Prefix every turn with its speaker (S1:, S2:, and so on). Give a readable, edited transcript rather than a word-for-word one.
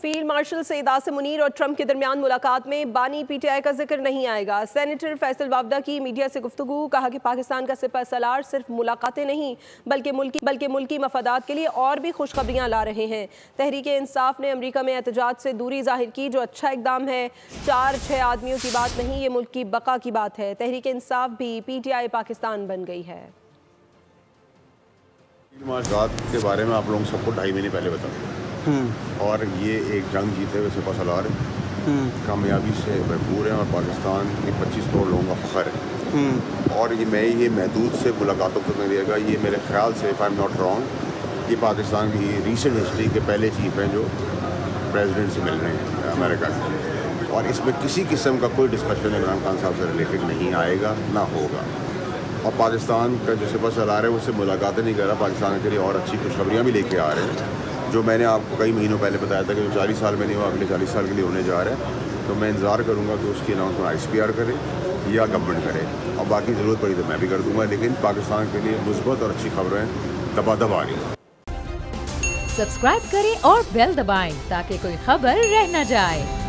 S1: Field marshal Saeed Asim Munir और Trump के दरमियान मुलाकात में बानी पीटीआई का जिक्र नहीं आएगा। सेनेटर फैसल वावदा की मीडिया से गुफ्तगू, कहा कि पाकिस्तान का सिपह सलार सिर्फ मुलाकातें नहीं बल्कि मुल्की मफादात के लिए और भी खुशखबरियां ला रहे हैं। तहरीक इंसाफ ने अमरीका में एहतजाज से दूरी जाहिर की, जो अच्छा इकदाम है। 4-6 आदमियों की बात नहीं, ये मुल्क की बका की बात है। तहरीक इंसाफ भी पीटीआई पाकिस्तान बन गई है।
S2: के बारे में आप लोगों सबको 2.5 महीने पहले बता और ये एक जंग जीते हुए सिपह सलार कामयाबी से भरपूर है और पाकिस्तान के 25 करोड़ लोगों का फ़ख्र है। और ये महदूद से मुलाकातों को नहीं देगा। ये मेरे ख्याल से if I am not wrong, ये पाकिस्तान की रीसेंट हिस्ट्री के पहले चीफ हैं जो प्रेसिडेंट से मिल रहे हैं अमेरिका के। और इसमें किसी किस्म का कोई डिस्कशन इमरान खान साहब से रिलेटेड नहीं आएगा, ना होगा। और पाकिस्तान का जो सिपह सलार है उससे मुलाकातें नहीं कर रहा, पाकिस्तान के लिए और अच्छी खुशखबरियाँ भी लेके आ रहे हैं, जो मैंने आपको कई महीनों पहले बताया था कि जो 40 साल में नहीं हुआ अगले 40 साल के लिए होने जा रहा है। तो मैं इंतज़ार करूँगा कि उसकी अनाउंसमेंट ICPR करे या गवर्नमेंट करे, और बाकी ज़रूरत पड़ी तो मैं भी कर दूँगा। लेकिन पाकिस्तान के लिए मुस्बत और अच्छी खबरें दबादब आ रही हैं।
S3: सब्सक्राइब करें और बेल दबाएं ताकि कोई खबर रह न जाए।